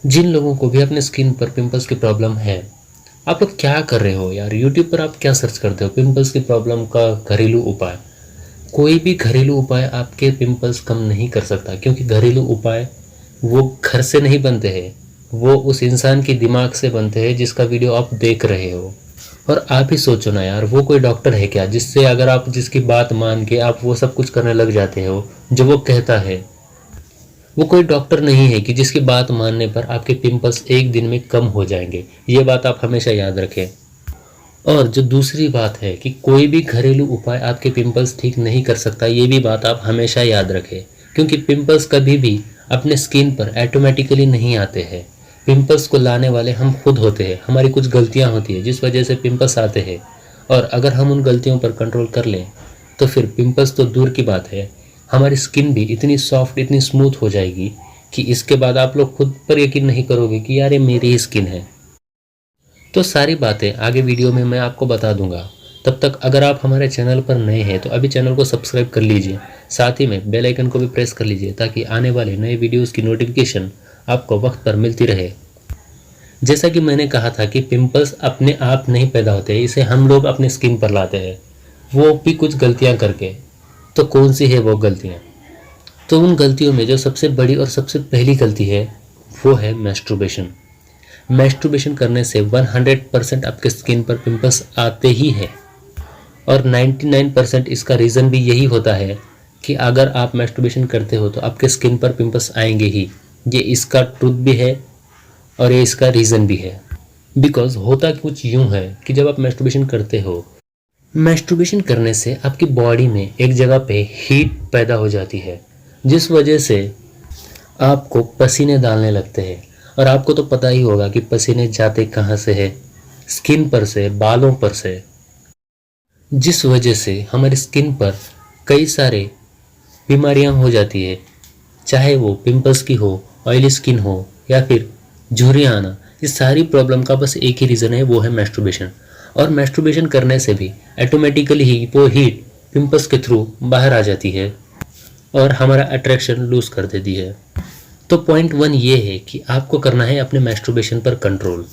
जिन लोगों को भी अपने स्किन पर पिंपल्स की प्रॉब्लम है, आप लोग क्या कर रहे हो यार? यूट्यूब पर आप क्या सर्च करते हो? पिंपल्स की प्रॉब्लम का घरेलू उपाय। कोई भी घरेलू उपाय आपके पिंपल्स कम नहीं कर सकता, क्योंकि घरेलू उपाय वो घर से नहीं बनते हैं, वो उस इंसान के दिमाग से बनते हैं जिसका वीडियो आप देख रहे हो। और आप ही सोचो ना यार, वो कोई डॉक्टर है क्या जिससे अगर आप जिसकी बात मान के आप वो सब कुछ करने लग जाते हो जो वो कहता है? वो कोई डॉक्टर नहीं है कि जिसकी बात मानने पर आपके पिंपल्स एक दिन में कम हो जाएंगे। ये बात आप हमेशा याद रखें। और जो दूसरी बात है कि कोई भी घरेलू उपाय आपके पिंपल्स ठीक नहीं कर सकता, ये भी बात आप हमेशा याद रखें, क्योंकि पिंपल्स कभी भी अपने स्किन पर ऑटोमेटिकली नहीं आते हैं। पिंपल्स को लाने वाले हम खुद होते हैं, हमारी कुछ गलतियां होती है जिस वजह से पिंपल्स आते हैं। और अगर हम उन गलतियों पर कंट्रोल कर लें तो फिर पिंपल्स तो दूर की बात है, हमारी स्किन भी इतनी सॉफ्ट, इतनी स्मूथ हो जाएगी कि इसके बाद आप लोग खुद पर यकीन नहीं करोगे कि यार ये मेरी ही स्किन है। तो सारी बातें आगे वीडियो में मैं आपको बता दूंगा। तब तक अगर आप हमारे चैनल पर नए हैं तो अभी चैनल को सब्सक्राइब कर लीजिए, साथ ही में बेल आइकन को भी प्रेस कर लीजिए ताकि आने वाले नए वीडियोस की नोटिफिकेशन आपको वक्त पर मिलती रहे। जैसा कि मैंने कहा था कि पिंपल्स अपने आप नहीं पैदा होते, इसे हम लोग अपने स्किन पर लाते हैं, वो भी कुछ गलतियां करके। तो कौन सी है वो गलतियां? तो उन गलतियों में जो सबसे बड़ी और सबसे पहली गलती है वो है मैस्टरबेशन। मैस्टरबेशन करने से 100% आपके स्किन पर पिंपल्स आते ही है। और 99% इसका रीज़न भी यही होता है कि अगर आप मैस्टरबेशन करते हो तो आपके स्किन पर पिंपल्स आएंगे ही। ये इसका ट्रुथ भी है और ये इसका रीज़न भी है। बिकॉज होता कुछ यूँ है कि जब आप मैस्टरबेशन करते हो, मैस्टरबेशन करने से आपकी बॉडी में एक जगह पे हीट पैदा हो जाती है, जिस वजह से आपको पसीने डालने लगते हैं। और आपको तो पता ही होगा कि पसीने जाते कहाँ से है, स्किन पर से, बालों पर से, जिस वजह से हमारी स्किन पर कई सारे बीमारियां हो जाती है, चाहे वो पिंपल्स की हो, ऑयली स्किन हो या फिर झुर्रियाँ आना। इस सारी प्रॉब्लम का बस एक ही रीज़न है, वो है मैस्टरबेशन। और मैस्टरबेशन करने से भी ऑटोमेटिकली ही वो हीट पिंपल्स के थ्रू बाहर आ जाती है और हमारा अट्रैक्शन लूज कर देती है। तो पॉइंट 1 ये है कि आपको करना है अपने मैस्टरबेशन पर कंट्रोल,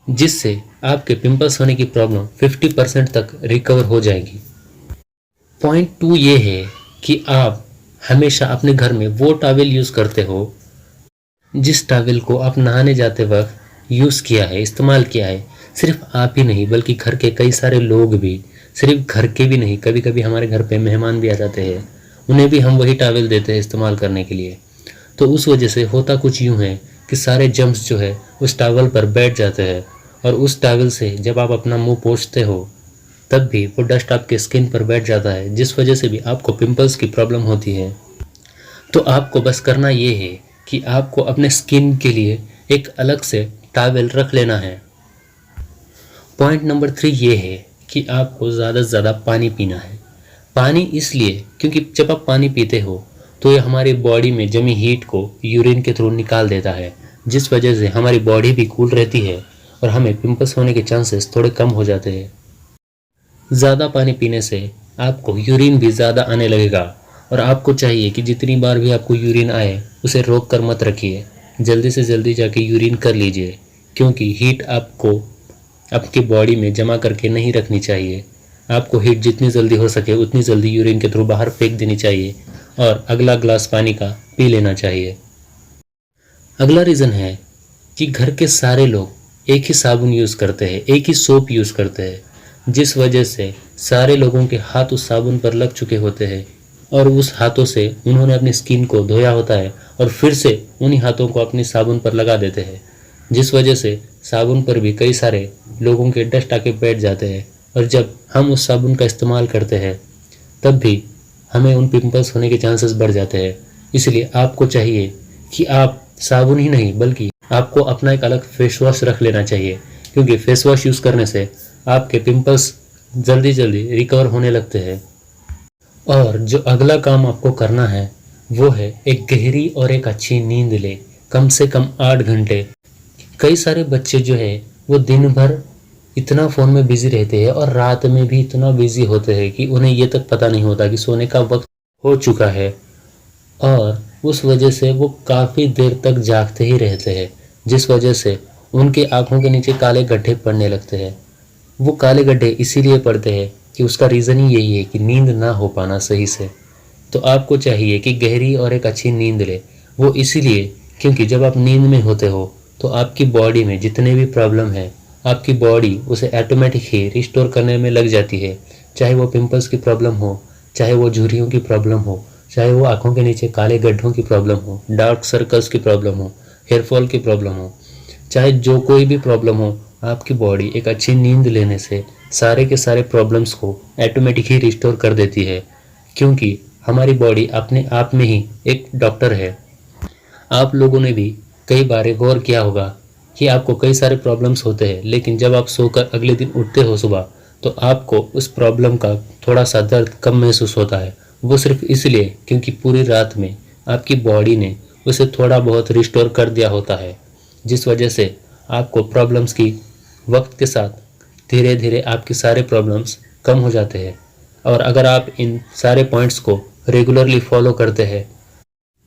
जिससे आपके पिंपल्स होने की प्रॉब्लम 50% तक रिकवर हो जाएगी। पॉइंट 2 ये है कि आप हमेशा अपने घर में वो टॉवेल यूज़ करते हो जिस टॉवेल को आप नहाने जाते वक्त यूज़ किया है, इस्तेमाल किया है। सिर्फ आप ही नहीं बल्कि घर के कई सारे लोग भी, सिर्फ घर के भी नहीं, कभी कभी हमारे घर पे मेहमान भी आ जाते हैं, उन्हें भी हम वही टॉवेल देते हैं इस्तेमाल करने के लिए। तो उस वजह से होता कुछ यूँ है कि सारे जर्म्स जो है उस टॉवल पर बैठ जाते हैं, और उस टॉवल से जब आप अपना मुंह पोंछते हो तब भी वो डस्ट आपके स्किन पर बैठ जाता है, जिस वजह से भी आपको पिंपल्स की प्रॉब्लम होती है। तो आपको बस करना ये है कि आपको अपने स्किन के लिए एक अलग से टॉवल रख लेना है। पॉइंट नंबर 3 ये है कि आपको ज़्यादा से ज़्यादा पानी पीना है। पानी इसलिए क्योंकि जब आप पानी पीते हो तो ये हमारी बॉडी में जमी हीट को यूरिन के थ्रू निकाल देता है, जिस वजह से हमारी बॉडी भी कूल रहती है और हमें पिंपल्स होने के चांसेस थोड़े कम हो जाते हैं। ज़्यादा पानी पीने से आपको यूरिन भी ज़्यादा आने लगेगा, और आपको चाहिए कि जितनी बार भी आपको यूरिन आए उसे रोक कर मत रखिए, जल्दी से जल्दी जाके यूरिन कर लीजिए, क्योंकि हीट आपको आपकी बॉडी में जमा करके नहीं रखनी चाहिए। आपको हीट जितनी जल्दी हो सके उतनी जल्दी यूरिन के थ्रू बाहर फेंक देनी चाहिए और अगला ग्लास पानी का पी लेना चाहिए। अगला रीज़न है कि घर के सारे लोग एक ही साबुन यूज़ करते हैं, एक ही सोप यूज़ करते हैं, जिस वजह से सारे लोगों के हाथ उस साबुन पर लग चुके होते हैं और उस हाथों से उन्होंने अपनी स्किन को धोया होता है और फिर से उन्हीं हाथों को अपनी साबुन पर लगा देते हैं, जिस वजह से साबुन पर भी कई सारे लोगों के डस्ट आके बैठ जाते हैं। और जब हम उस साबुन का इस्तेमाल करते हैं तब भी हमें उन पिंपल्स होने के चांसेस बढ़ जाते हैं। इसलिए आपको चाहिए कि आप साबुन ही नहीं बल्कि आपको अपना एक अलग फेस वॉश रख लेना चाहिए, क्योंकि फेस वॉश यूज़ करने से आपके पिंपल्स जल्दी जल्दी रिकवर होने लगते हैं। और जो अगला काम आपको करना है वो है एक गहरी और एक अच्छी नींद ले, कम से कम 8 घंटे। कई सारे बच्चे जो है वो दिन भर इतना फ़ोन में बिजी रहते हैं और रात में भी इतना बिजी होते हैं कि उन्हें ये तक पता नहीं होता कि सोने का वक्त हो चुका है। और उस वजह से वो काफ़ी देर तक जागते ही रहते हैं, जिस वजह से उनके आँखों के नीचे काले गड्ढे पड़ने लगते हैं। वो काले गड्ढे इसीलिए पड़ते हैं कि उसका रीज़न ही यही है कि नींद ना हो पाना सही से। तो आपको चाहिए कि गहरी और एक अच्छी नींद ले। वो इसीलिए क्योंकि जब आप नींद में होते हो तो आपकी बॉडी में जितने भी प्रॉब्लम है, आपकी बॉडी उसे ऑटोमेटिक ही रिस्टोर करने में लग जाती है। चाहे वो पिंपल्स की प्रॉब्लम हो, चाहे वो झुर्रियों की प्रॉब्लम हो, चाहे वो आँखों के नीचे काले गड्ढों की प्रॉब्लम हो, डार्क सर्कल्स की प्रॉब्लम हो, हेयर फॉल की प्रॉब्लम हो, चाहे जो कोई भी प्रॉब्लम हो, आपकी बॉडी एक अच्छी नींद लेने से सारे के सारे प्रॉब्लम्स को ऑटोमेटिक ही रिस्टोर कर देती है। क्योंकि हमारी बॉडी अपने आप में ही एक डॉक्टर है। आप लोगों ने भी कई बार गौर किया होगा कि आपको कई सारे प्रॉब्लम्स होते हैं, लेकिन जब आप सोकर अगले दिन उठते हो सुबह, तो आपको उस प्रॉब्लम का थोड़ा सा दर्द कम महसूस होता है। वो सिर्फ इसलिए क्योंकि पूरी रात में आपकी बॉडी ने उसे थोड़ा बहुत रिस्टोर कर दिया होता है, जिस वजह से आपको प्रॉब्लम्स की वक्त के साथ धीरे धीरे आपके सारे प्रॉब्लम्स कम हो जाते हैं। और अगर आप इन सारे पॉइंट्स को रेगुलरली फॉलो करते हैं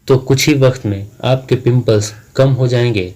तो कुछ ही वक्त में आपके पिंपल्स कम हो जाएंगे